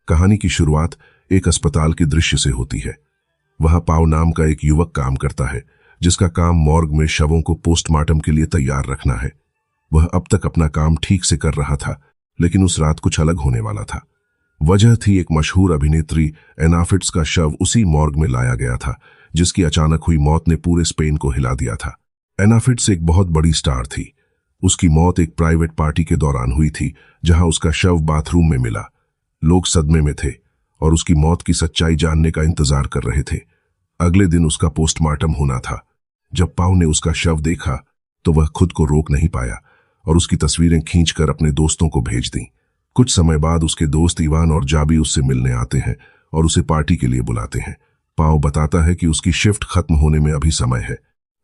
कहानी की शुरुआत एक अस्पताल के दृश्य से होती है। वहां पाव नाम का एक युवक काम करता है, जिसका काम मॉर्ग में शवों को पोस्टमार्टम के लिए तैयार रखना है। वह अब तक अपना काम ठीक से कर रहा था, लेकिन उस रात कुछ अलग होने वाला था। वजह थी एक मशहूर अभिनेत्री एना फिट्ज का शव उसी मॉर्ग में लाया गया था, जिसकी अचानक हुई मौत ने पूरे स्पेन को हिला दिया था। एना फिट्ज एक बहुत बड़ी स्टार थी। उसकी मौत एक प्राइवेट पार्टी के दौरान हुई थी, जहां उसका शव बाथरूम में मिला। लोग सदमे में थे और उसकी मौत की सच्चाई जानने का इंतजार कर रहे थे। अगले दिन उसका पोस्टमार्टम होना था। जब पाव ने उसका शव देखा तो वह खुद को रोक नहीं पाया और उसकी तस्वीरें खींचकर अपने दोस्तों को भेज दी। कुछ समय बाद उसके दोस्त इवान और जाबी उससे मिलने आते हैं और उसे पार्टी के लिए बुलाते हैं। पाव बताता है कि उसकी शिफ्ट खत्म होने में अभी समय है,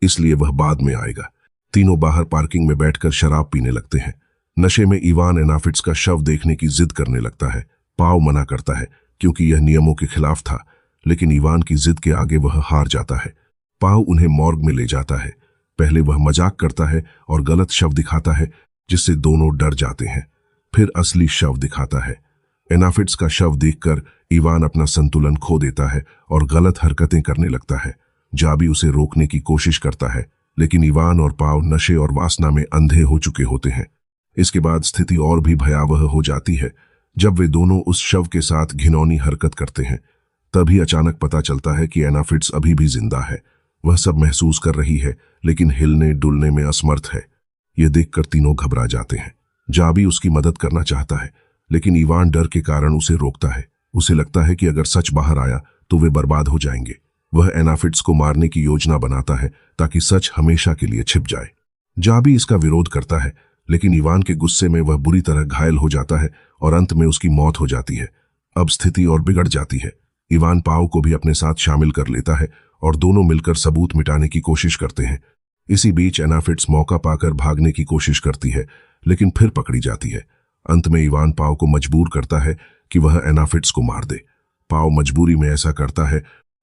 इसलिए वह बाद में आएगा। तीनों बाहर पार्किंग में बैठकर शराब पीने लगते हैं। नशे में इवान एना फिट्ज का शव देखने की जिद करने लगता है। पाव मना करता है क्योंकि यह नियमों के खिलाफ था, लेकिन इवान की जिद के आगे वह हार जाता है। पाव उन्हें मॉर्ग में ले जाता है। पहले वह मजाक करता है और गलत शव दिखाता है, जिससे दोनों डर जाते हैं। फिर असली शव दिखाता है। एना फिट्ज का शव देखकर इवान अपना संतुलन खो देता है और गलत हरकतें करने लगता है। जाबी उसे रोकने की कोशिश करता है, लेकिन इवान और पाव नशे और वासना में अंधे हो चुके होते हैं। इसके बाद स्थिति और भी भयावह हो जाती है। जब वे दोनों उस शव के साथ घिनौनी हरकत करते हैं, तभी अचानक पता चलता है कि एना फिट्ज अभी भी जिंदा है। वह सब महसूस कर रही है, लेकिन हिलने डुलने में असमर्थ है। यह देखकर तीनों घबरा जाते हैं। जाबी उसकी मदद करना चाहता है, लेकिन इवान डर के कारण उसे रोकता है। उसे लगता है कि अगर सच बाहर आया तो वे बर्बाद हो जाएंगे। वह एना फिट्ज को मारने की योजना बनाता है ताकि सच हमेशा के लिए छिप जाए। जाबी इसका विरोध करता है, लेकिन इवान के गुस्से में वह बुरी तरह घायल हो जाता है और अंत में उसकी मौत हो जाती है। अब स्थिति और बिगड़ जाती है। इवान पाव को भी अपने साथ शामिल कर लेता है और दोनों मिलकर सबूत मिटाने की कोशिश करते हैं। इसी बीच एना फिट्ज मौका पाकर भागने की कोशिश करती है, लेकिन फिर पकड़ी जाती है। अंत में इवान पाव को मजबूर करता है कि वह एना फिट्ज को मार दे। पाव मजबूरी में ऐसा करता है,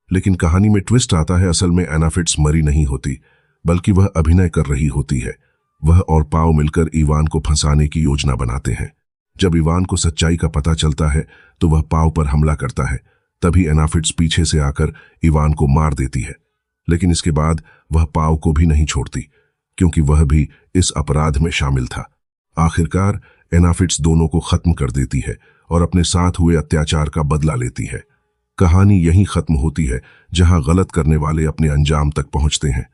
लेकिन कहानी में ट्विस्ट आता है। असल में एना फिट्ज मरी नहीं होती, बल्कि वह अभिनय कर रही होती है। वह और पाव मिलकर इवान को फंसाने की योजना बनाते हैं। जब इवान को सच्चाई का पता चलता है तो वह पाव पर हमला करता है। तभी एना फिट्ज पीछे से आकर इवान को मार देती है, लेकिन इसके बाद वह पाव को भी नहीं छोड़ती, क्योंकि वह भी इस अपराध में शामिल था। आखिरकार एना फिट्ज दोनों को खत्म कर देती है और अपने साथ हुए अत्याचार का बदला लेती है। कहानी यहीं खत्म होती है, जहां गलत करने वाले अपने अंजाम तक पहुंचते हैं।